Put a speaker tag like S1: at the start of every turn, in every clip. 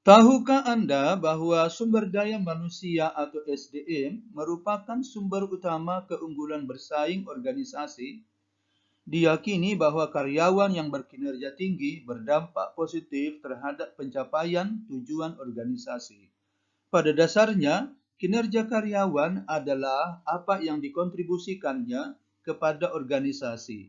S1: Tahukah Anda bahwa sumber daya manusia atau SDM merupakan sumber utama keunggulan bersaing organisasi? Diyakini bahwa karyawan yang berkinerja tinggi berdampak positif terhadap pencapaian tujuan organisasi. Pada dasarnya, kinerja karyawan adalah apa yang dikontribusikannya kepada organisasi.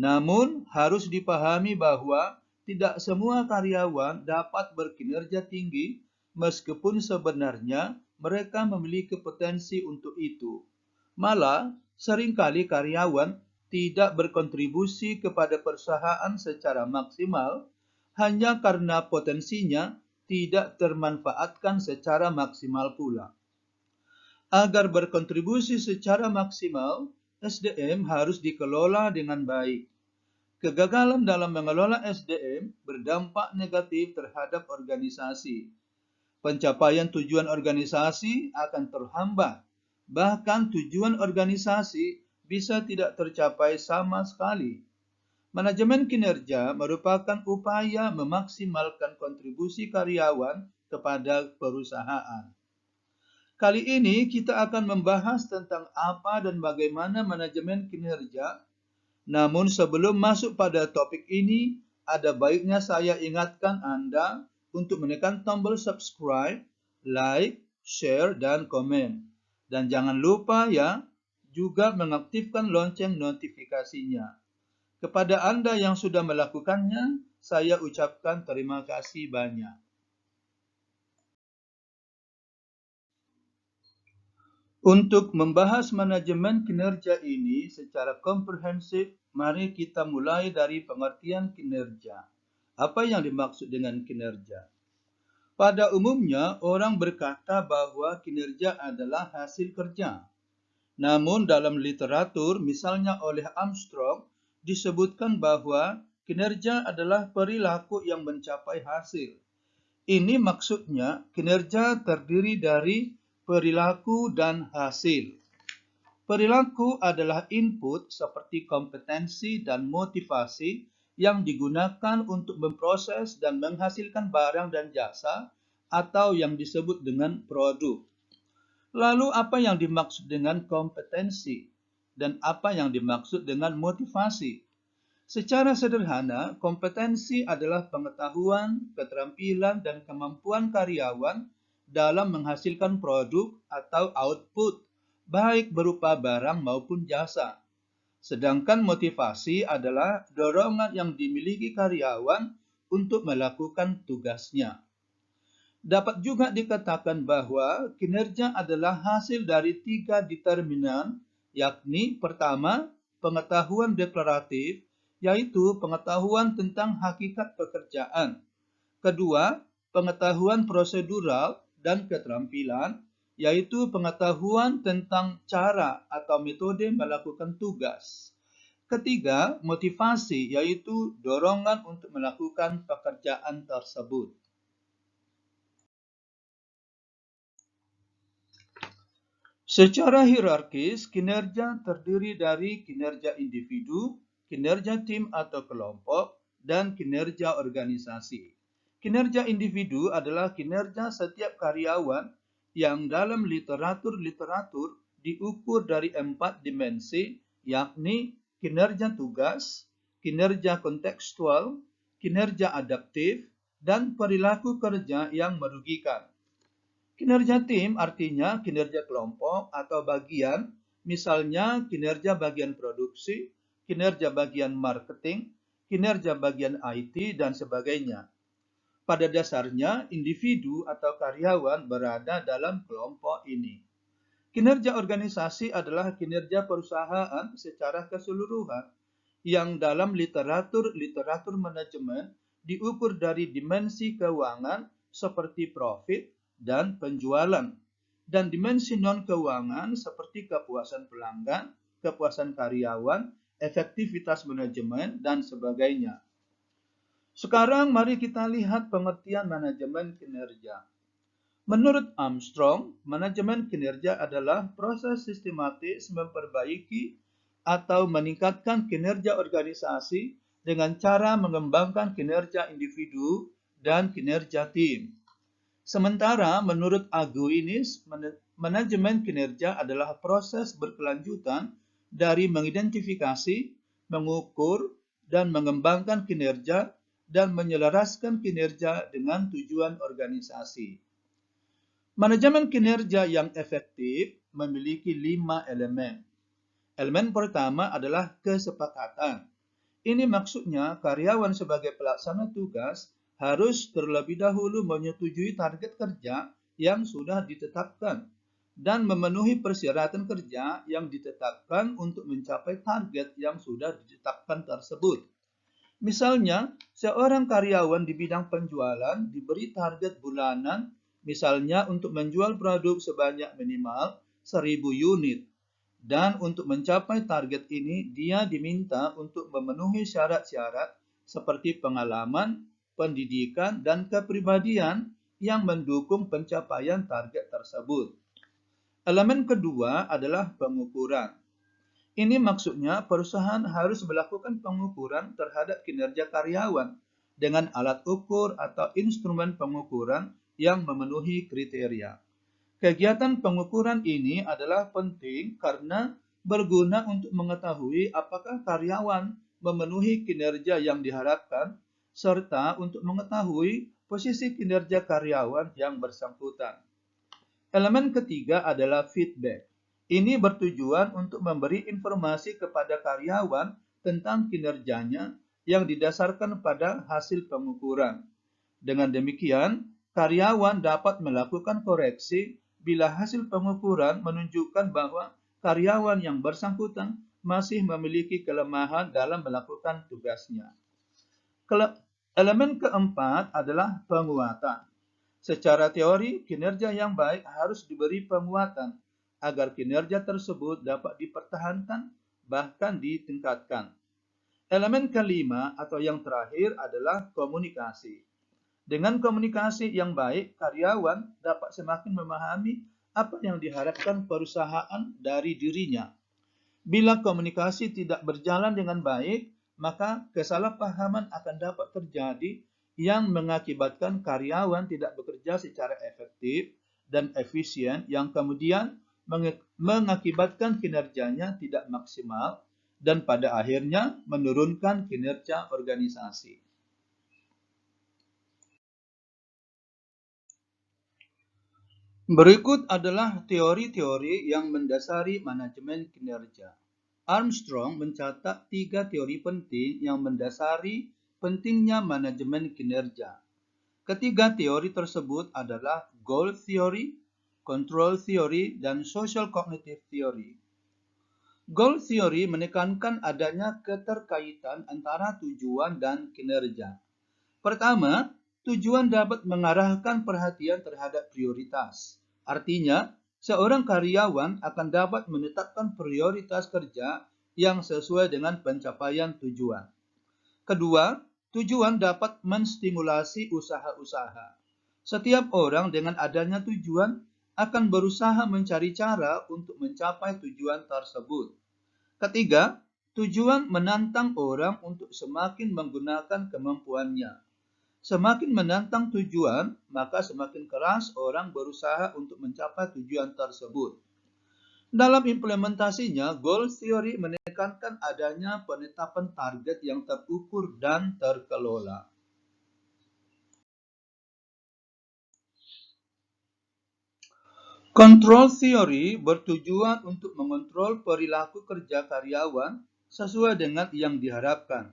S1: Namun, harus dipahami bahwa tidak semua karyawan dapat berkinerja tinggi, meskipun sebenarnya mereka memiliki potensi untuk itu. Malah, seringkali karyawan tidak berkontribusi kepada perusahaan secara maksimal hanya karena potensinya tidak termanfaatkan secara maksimal pula. Agar berkontribusi secara maksimal, SDM harus dikelola dengan baik. Kegagalan dalam mengelola SDM berdampak negatif terhadap organisasi. Pencapaian tujuan organisasi akan terhambat. Bahkan tujuan organisasi bisa tidak tercapai sama sekali. Manajemen kinerja merupakan upaya memaksimalkan kontribusi karyawan kepada perusahaan. Kali ini kita akan membahas tentang apa dan bagaimana manajemen kinerja. Namun sebelum masuk pada topik ini, ada baiknya saya ingatkan Anda untuk menekan tombol subscribe, like, share, dan komen. Dan jangan lupa ya, juga mengaktifkan lonceng notifikasinya. Kepada Anda yang sudah melakukannya, saya ucapkan terima kasih banyak. Untuk membahas manajemen kinerja ini secara komprehensif, mari kita mulai dari pengertian kinerja. Apa yang dimaksud dengan kinerja? Pada umumnya, orang berkata bahwa kinerja adalah hasil kerja. Namun dalam literatur, misalnya oleh Armstrong, disebutkan bahwa kinerja adalah perilaku yang mencapai hasil. Ini maksudnya kinerja terdiri dari perilaku dan hasil. Perilaku adalah input seperti kompetensi dan motivasi yang digunakan untuk memproses dan menghasilkan barang dan jasa atau yang disebut dengan produk. Lalu apa yang dimaksud dengan kompetensi dan apa yang dimaksud dengan motivasi? Secara sederhana, kompetensi adalah pengetahuan, keterampilan, dan kemampuan karyawan dalam menghasilkan produk atau output, baik berupa barang maupun jasa. Sedangkan motivasi adalah dorongan yang dimiliki karyawan untuk melakukan tugasnya. Dapat juga dikatakan bahwa kinerja adalah hasil dari 3 determinan, yakni pertama, pengetahuan deklaratif, yaitu pengetahuan tentang hakikat pekerjaan. Kedua, pengetahuan prosedural dan keterampilan, yaitu pengetahuan tentang cara atau metode melakukan tugas. Ketiga, motivasi, yaitu dorongan untuk melakukan pekerjaan tersebut. Secara hierarkis, kinerja terdiri dari kinerja individu, kinerja tim atau kelompok, dan kinerja organisasi. Kinerja individu adalah kinerja setiap karyawan yang dalam literatur diukur dari 4 dimensi, yakni kinerja tugas, kinerja kontekstual, kinerja adaptif, dan perilaku kerja yang merugikan. Kinerja tim artinya kinerja kelompok atau bagian, misalnya kinerja bagian produksi, kinerja bagian marketing, kinerja bagian IT, dan sebagainya. Pada dasarnya, individu atau karyawan berada dalam kelompok ini. Kinerja organisasi adalah kinerja perusahaan secara keseluruhan yang dalam literatur manajemen diukur dari dimensi keuangan seperti profit dan penjualan, dan dimensi non-keuangan seperti kepuasan pelanggan, kepuasan karyawan, efektivitas manajemen, dan sebagainya. Sekarang mari kita lihat pengertian manajemen kinerja. Menurut Armstrong, manajemen kinerja adalah proses sistematis memperbaiki atau meningkatkan kinerja organisasi dengan cara mengembangkan kinerja individu dan kinerja tim. Sementara menurut Aguinis, manajemen kinerja adalah proses berkelanjutan dari mengidentifikasi, mengukur, dan mengembangkan kinerja dan menyelaraskan kinerja dengan tujuan organisasi. Manajemen kinerja yang efektif memiliki 5 elemen. Elemen pertama adalah kesepakatan. Ini maksudnya karyawan sebagai pelaksana tugas harus terlebih dahulu menyetujui target kerja yang sudah ditetapkan dan memenuhi persyaratan kerja yang ditetapkan untuk mencapai target yang sudah ditetapkan tersebut. Misalnya, seorang karyawan di bidang penjualan diberi target bulanan, misalnya untuk menjual produk sebanyak minimal 1.000 unit. Dan untuk mencapai target ini, dia diminta untuk memenuhi syarat-syarat seperti pengalaman, pendidikan, dan kepribadian yang mendukung pencapaian target tersebut. Elemen kedua adalah pengukuran. Ini maksudnya perusahaan harus melakukan pengukuran terhadap kinerja karyawan dengan alat ukur atau instrumen pengukuran yang memenuhi kriteria. Kegiatan pengukuran ini adalah penting karena berguna untuk mengetahui apakah karyawan memenuhi kinerja yang diharapkan, serta untuk mengetahui posisi kinerja karyawan yang bersangkutan. Elemen ketiga adalah feedback. Ini bertujuan untuk memberi informasi kepada karyawan tentang kinerjanya yang didasarkan pada hasil pengukuran. Dengan demikian, karyawan dapat melakukan koreksi bila hasil pengukuran menunjukkan bahwa karyawan yang bersangkutan masih memiliki kelemahan dalam melakukan tugasnya. Elemen keempat adalah penguatan. Secara teori, kinerja yang baik harus diberi penguatan agar kinerja tersebut dapat dipertahankan bahkan ditingkatkan. Elemen kelima atau yang terakhir adalah komunikasi. Dengan komunikasi yang baik, karyawan dapat semakin memahami apa yang diharapkan perusahaan dari dirinya. Bila komunikasi tidak berjalan dengan baik, maka kesalahpahaman akan dapat terjadi yang mengakibatkan karyawan tidak bekerja secara efektif dan efisien, yang kemudian mengakibatkan kinerjanya tidak maksimal dan pada akhirnya menurunkan kinerja organisasi. Berikut adalah teori-teori yang mendasari manajemen kinerja. Armstrong mencatat 3 teori penting yang mendasari pentingnya manajemen kinerja. Ketiga teori tersebut adalah goal theory, control theory, dan social cognitive theory. Goal theory menekankan adanya keterkaitan antara tujuan dan kinerja. Pertama, tujuan dapat mengarahkan perhatian terhadap prioritas. Artinya, seorang karyawan akan dapat menetapkan prioritas kerja yang sesuai dengan pencapaian tujuan. Kedua, tujuan dapat menstimulasi usaha-usaha. Setiap orang dengan adanya tujuan akan berusaha mencari cara untuk mencapai tujuan tersebut. Ketiga, tujuan menantang orang untuk semakin menggunakan kemampuannya. Semakin menantang tujuan, maka semakin keras orang berusaha untuk mencapai tujuan tersebut. Dalam implementasinya, goal theory menekankan adanya penetapan target yang terukur dan terkelola. Control theory bertujuan untuk mengontrol perilaku kerja karyawan sesuai dengan yang diharapkan.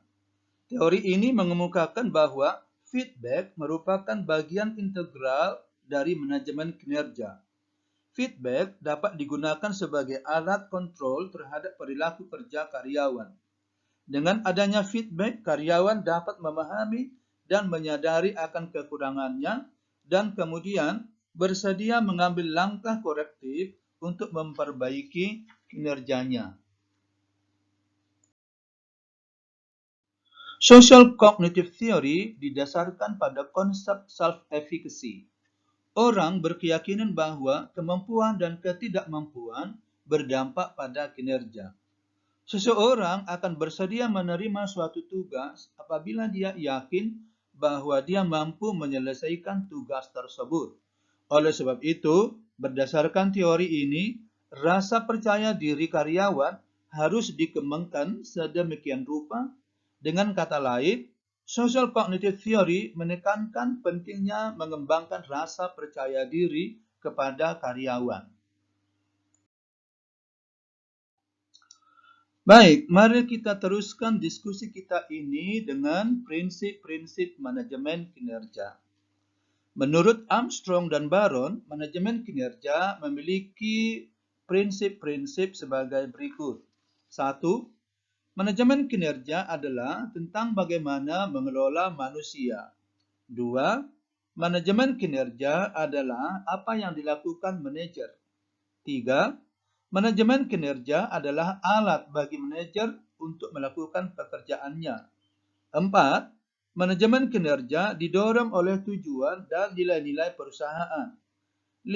S1: Teori ini mengemukakan bahwa feedback merupakan bagian integral dari manajemen kinerja. Feedback dapat digunakan sebagai alat kontrol terhadap perilaku kerja karyawan. Dengan adanya feedback, karyawan dapat memahami dan menyadari akan kekurangannya dan kemudian bersedia mengambil langkah korektif untuk memperbaiki kinerjanya. Social cognitive theory didasarkan pada konsep self-efficacy. Orang berkeyakinan bahwa kemampuan dan ketidakmampuan berdampak pada kinerja. Seseorang akan bersedia menerima suatu tugas apabila dia yakin bahwa dia mampu menyelesaikan tugas tersebut. Oleh sebab itu, berdasarkan teori ini, rasa percaya diri karyawan harus dikembangkan sedemikian rupa. Dengan kata lain, social cognitive theory menekankan pentingnya mengembangkan rasa percaya diri kepada karyawan. Baik, mari kita teruskan diskusi kita ini dengan prinsip-prinsip manajemen kinerja. Menurut Armstrong dan Baron, manajemen kinerja memiliki prinsip-prinsip sebagai berikut. 1. Manajemen kinerja adalah tentang bagaimana mengelola manusia. 2. Manajemen kinerja adalah apa yang dilakukan manajer. 3. Manajemen kinerja adalah alat bagi manajer untuk melakukan pekerjaannya. 4. Manajemen kinerja didorong oleh tujuan dan nilai-nilai perusahaan. 5.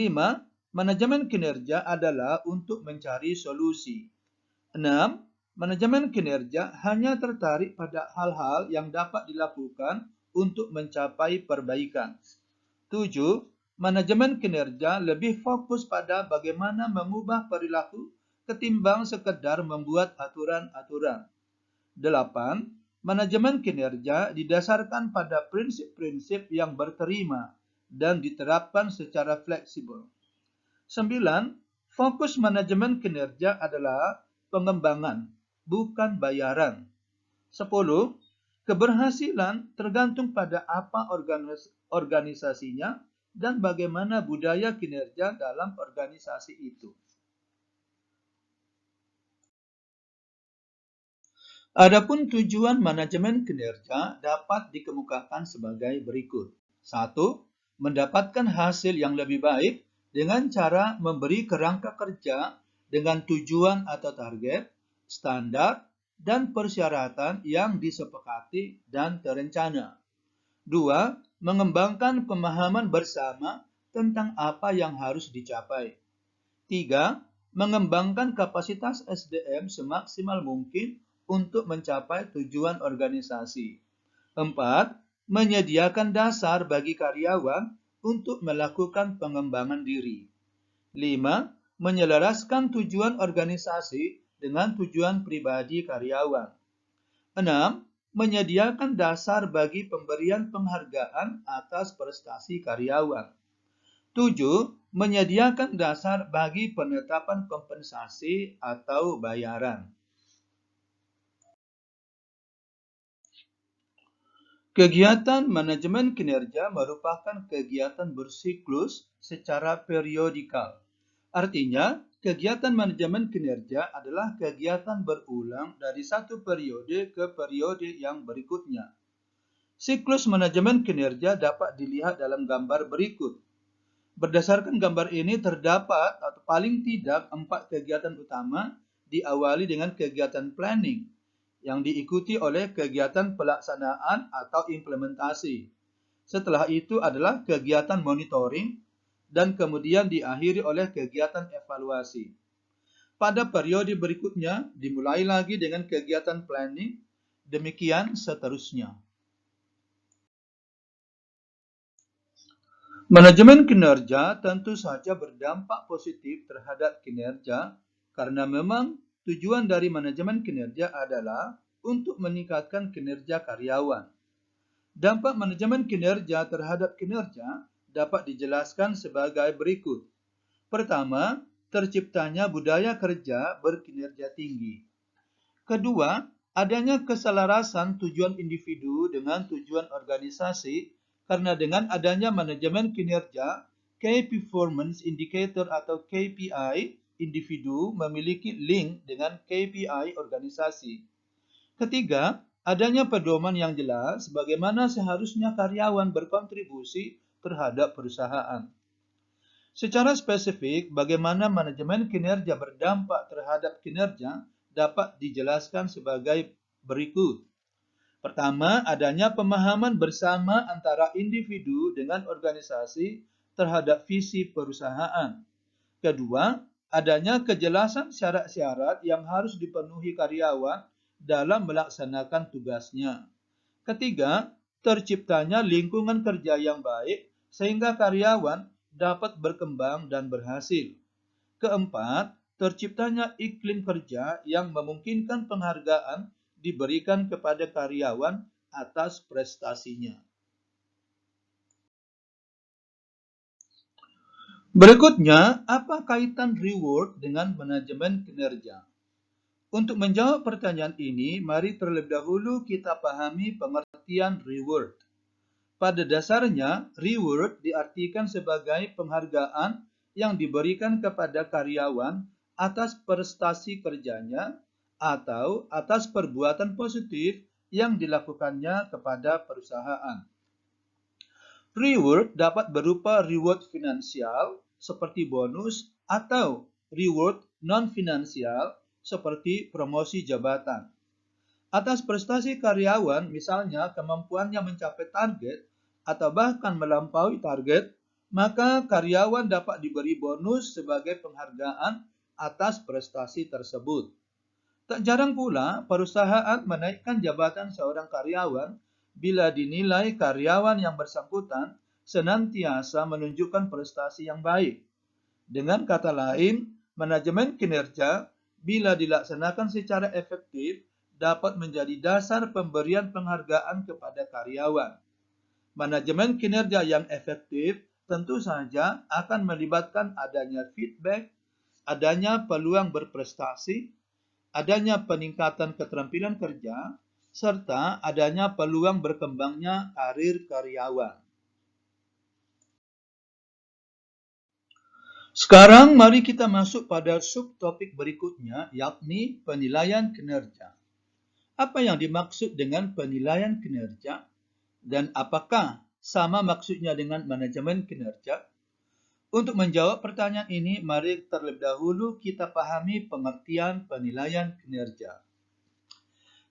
S1: Manajemen kinerja adalah untuk mencari solusi. 6. Manajemen kinerja hanya tertarik pada hal-hal yang dapat dilakukan untuk mencapai perbaikan. 7. Manajemen kinerja lebih fokus pada bagaimana mengubah perilaku ketimbang sekedar membuat aturan-aturan. 8. Manajemen kinerja didasarkan pada prinsip-prinsip yang berterima dan diterapkan secara fleksibel. 9. Fokus manajemen kinerja adalah pengembangan, bukan bayaran. 10. Keberhasilan tergantung pada apa organisasinya dan bagaimana budaya kinerja dalam organisasi itu. Adapun tujuan manajemen kinerja dapat dikemukakan sebagai berikut. 1. Mendapatkan hasil yang lebih baik dengan cara memberi kerangka kerja dengan tujuan atau target, standar, dan persyaratan yang disepakati dan terencana. 2. Mengembangkan pemahaman bersama tentang apa yang harus dicapai. 3. Mengembangkan kapasitas SDM semaksimal mungkin untuk mencapai tujuan organisasi. 4. Menyediakan dasar bagi karyawan untuk melakukan pengembangan diri. 5. Menyelaraskan tujuan organisasi dengan tujuan pribadi karyawan. 6. Menyediakan dasar bagi pemberian penghargaan atas prestasi karyawan. 7. Menyediakan dasar bagi penetapan kompensasi atau bayaran. Kegiatan manajemen kinerja merupakan kegiatan bersiklus secara periodikal. Artinya, kegiatan manajemen kinerja adalah kegiatan berulang dari satu periode ke periode yang berikutnya. Siklus manajemen kinerja dapat dilihat dalam gambar berikut. Berdasarkan gambar ini terdapat atau paling tidak 4 kegiatan utama diawali dengan kegiatan planning yang diikuti oleh kegiatan pelaksanaan atau implementasi. Setelah itu adalah kegiatan monitoring dan kemudian diakhiri oleh kegiatan evaluasi. Pada periode berikutnya dimulai lagi dengan kegiatan planning, demikian seterusnya. Manajemen kinerja tentu saja berdampak positif terhadap kinerja karena memang tujuan dari manajemen kinerja adalah untuk meningkatkan kinerja karyawan. Dampak manajemen kinerja terhadap kinerja dapat dijelaskan sebagai berikut. Pertama, terciptanya budaya kerja berkinerja tinggi. Kedua, adanya keselarasan tujuan individu dengan tujuan organisasi karena dengan adanya manajemen kinerja, Key Performance Indicator atau KPI individu memiliki link dengan KPI organisasi. Ketiga, adanya pedoman yang jelas bagaimana seharusnya karyawan berkontribusi terhadap perusahaan. Secara spesifik, bagaimana manajemen kinerja berdampak terhadap kinerja dapat dijelaskan sebagai berikut. Pertama, adanya pemahaman bersama antara individu dengan organisasi terhadap visi perusahaan. Kedua, adanya kejelasan syarat-syarat yang harus dipenuhi karyawan dalam melaksanakan tugasnya. Ketiga, terciptanya lingkungan kerja yang baik sehingga karyawan dapat berkembang dan berhasil. Keempat, terciptanya iklim kerja yang memungkinkan penghargaan diberikan kepada karyawan atas prestasinya. Berikutnya, apa kaitan reward dengan manajemen kinerja? Untuk menjawab pertanyaan ini, mari terlebih dahulu kita pahami pengertian reward. Pada dasarnya, reward diartikan sebagai penghargaan yang diberikan kepada karyawan atas prestasi kerjanya atau atas perbuatan positif yang dilakukannya kepada perusahaan. Reward dapat berupa reward finansial seperti bonus atau reward non-finansial seperti promosi jabatan. Atas prestasi karyawan, misalnya kemampuannya mencapai target atau bahkan melampaui target, maka karyawan dapat diberi bonus sebagai penghargaan atas prestasi tersebut. Tak jarang pula perusahaan menaikkan jabatan seorang karyawan bila dinilai karyawan yang bersangkutan senantiasa menunjukkan prestasi yang baik. Dengan kata lain, manajemen kinerja bila dilaksanakan secara efektif dapat menjadi dasar pemberian penghargaan kepada karyawan. Manajemen kinerja yang efektif tentu saja akan melibatkan adanya feedback, adanya peluang berprestasi, adanya peningkatan keterampilan kerja, serta adanya peluang berkembangnya karir karyawan. Sekarang mari kita masuk pada subtopik berikutnya, yakni penilaian kinerja. Apa yang dimaksud dengan penilaian kinerja? Dan apakah sama maksudnya dengan manajemen kinerja? Untuk menjawab pertanyaan ini, mari terlebih dahulu kita pahami pengertian penilaian kinerja.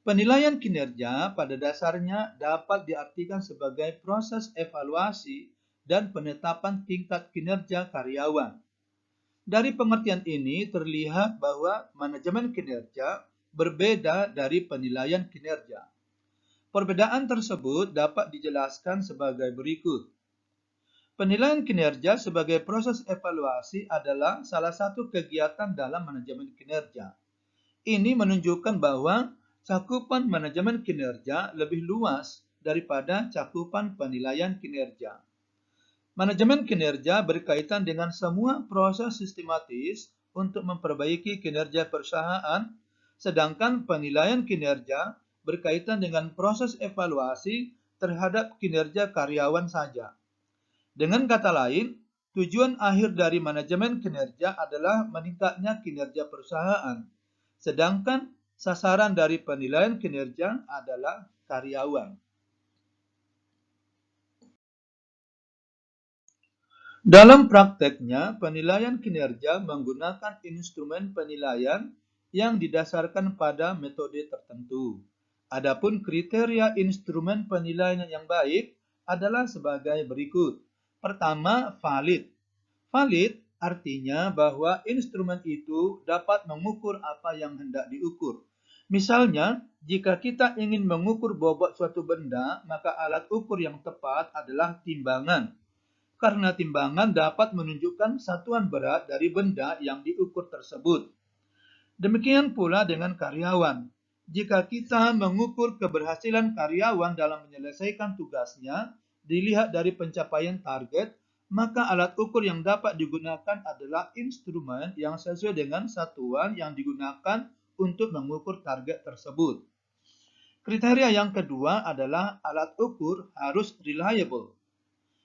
S1: Penilaian kinerja pada dasarnya dapat diartikan sebagai proses evaluasi dan penetapan tingkat kinerja karyawan. Dari pengertian ini terlihat bahwa manajemen kinerja berbeda dari penilaian kinerja. Perbedaan tersebut dapat dijelaskan sebagai berikut. Penilaian kinerja sebagai proses evaluasi adalah salah satu kegiatan dalam manajemen kinerja. Ini menunjukkan bahwa cakupan manajemen kinerja lebih luas daripada cakupan penilaian kinerja. Manajemen kinerja berkaitan dengan semua proses sistematis untuk memperbaiki kinerja perusahaan, sedangkan penilaian kinerja berkaitan dengan proses evaluasi terhadap kinerja karyawan saja. Dengan kata lain, tujuan akhir dari manajemen kinerja adalah meningkatnya kinerja perusahaan, sedangkan sasaran dari penilaian kinerja adalah karyawan. Dalam prakteknya, penilaian kinerja menggunakan instrumen penilaian yang didasarkan pada metode tertentu. Adapun kriteria instrumen penilaian yang baik adalah sebagai berikut. Pertama, valid. Valid artinya bahwa instrumen itu dapat mengukur apa yang hendak diukur. Misalnya, jika kita ingin mengukur bobot suatu benda, maka alat ukur yang tepat adalah timbangan. Karena timbangan dapat menunjukkan satuan berat dari benda yang diukur tersebut. Demikian pula dengan karyawan. Jika kita mengukur keberhasilan karyawan dalam menyelesaikan tugasnya, dilihat dari pencapaian target, maka alat ukur yang dapat digunakan adalah instrumen yang sesuai dengan satuan yang digunakan untuk mengukur target tersebut. Kriteria yang kedua adalah alat ukur harus reliable.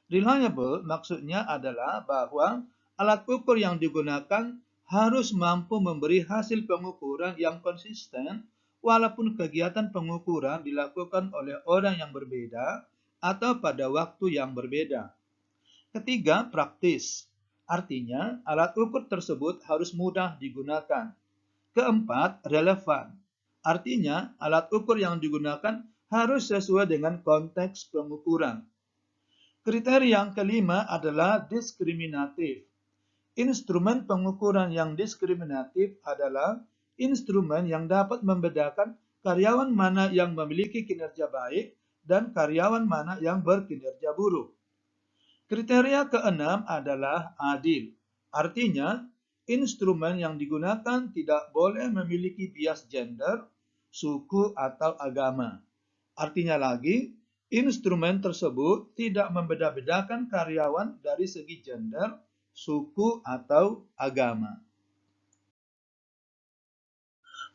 S1: Reliable maksudnya adalah bahwa alat ukur yang digunakan harus mampu memberi hasil pengukuran yang konsisten walaupun kegiatan pengukuran dilakukan oleh orang yang berbeda atau pada waktu yang berbeda. Ketiga, praktis. Artinya, alat ukur tersebut harus mudah digunakan. Keempat, relevan. Artinya, alat ukur yang digunakan harus sesuai dengan konteks pengukuran. Kriteria yang kelima adalah diskriminatif. Instrumen pengukuran yang diskriminatif adalah instrumen yang dapat membedakan karyawan mana yang memiliki kinerja baik dan karyawan mana yang berkinerja buruk. Kriteria keenam adalah adil. Artinya, instrumen yang digunakan tidak boleh memiliki bias gender, suku, atau agama. Artinya lagi, instrumen tersebut tidak membeda-bedakan karyawan dari segi gender, suku, atau agama.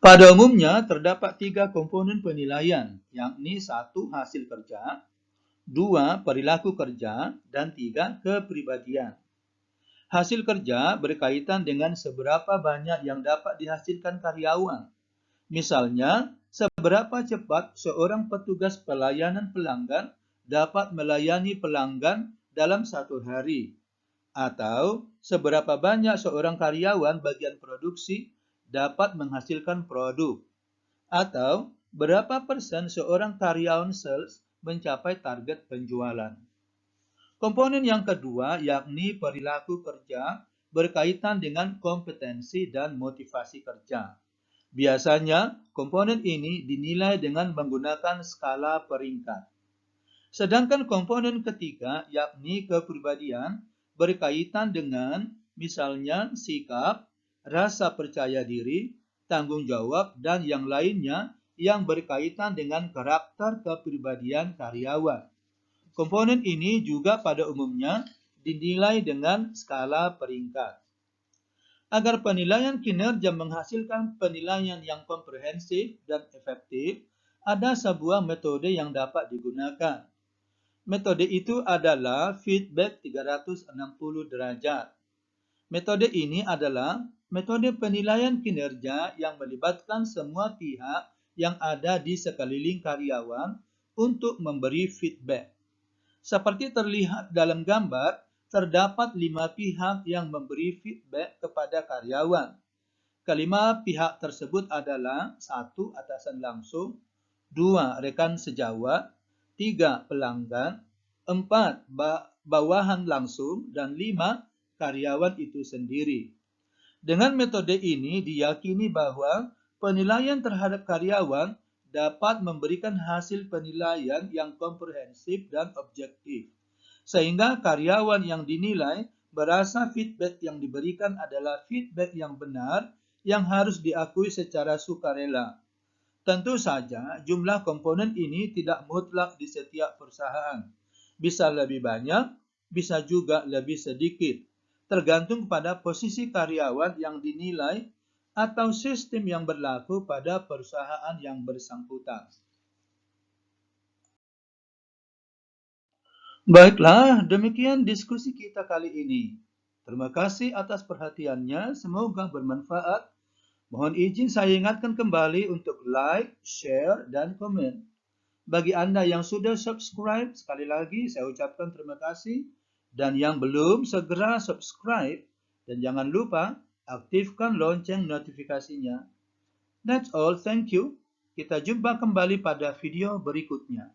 S1: Pada umumnya, terdapat 3 komponen penilaian, yakni 1. Hasil kerja, 2. Perilaku kerja, dan 3. Kepribadian. Hasil kerja berkaitan dengan seberapa banyak yang dapat dihasilkan karyawan. Misalnya, seberapa cepat seorang petugas pelayanan pelanggan dapat melayani pelanggan dalam 1 hari. Atau, seberapa banyak seorang karyawan bagian produksi dapat menghasilkan produk. Atau, berapa persen seorang karyawan sales mencapai target penjualan. Komponen yang kedua, yakni perilaku kerja, berkaitan dengan kompetensi dan motivasi kerja. Biasanya, komponen ini dinilai dengan menggunakan skala peringkat. Sedangkan komponen ketiga, yakni kepribadian, berkaitan dengan misalnya sikap, rasa percaya diri, tanggung jawab, dan yang lainnya yang berkaitan dengan karakter kepribadian karyawan. Komponen ini juga pada umumnya dinilai dengan skala peringkat. Agar penilaian kinerja menghasilkan penilaian yang komprehensif dan efektif, ada sebuah metode yang dapat digunakan. Metode itu adalah feedback 360 derajat. Metode ini adalah metode penilaian kinerja yang melibatkan semua pihak yang ada di sekeliling karyawan untuk memberi feedback. Seperti terlihat dalam gambar, terdapat 5 pihak yang memberi feedback kepada karyawan. Kelima pihak tersebut adalah 1. Atasan langsung, 2. Rekan sejawat, 3. Pelanggan, 4. Bawahan langsung, dan 5. Karyawan itu sendiri. Dengan metode ini diyakini bahwa penilaian terhadap karyawan dapat memberikan hasil penilaian yang komprehensif dan objektif, sehingga karyawan yang dinilai merasa feedback yang diberikan adalah feedback yang benar yang harus diakui secara sukarela. Tentu saja, jumlah komponen ini tidak mutlak di setiap perusahaan. Bisa lebih banyak, bisa juga lebih sedikit, tergantung pada posisi karyawan yang dinilai atau sistem yang berlaku pada perusahaan yang bersangkutan. Baiklah, demikian diskusi kita kali ini. Terima kasih atas perhatiannya, semoga bermanfaat. Mohon izin saya ingatkan kembali untuk like, share, dan komen. Bagi Anda yang sudah subscribe, sekali lagi saya ucapkan terima kasih. Dan yang belum, segera subscribe. Dan jangan lupa, aktifkan lonceng notifikasinya. That's all, thank you. Kita jumpa kembali pada video berikutnya.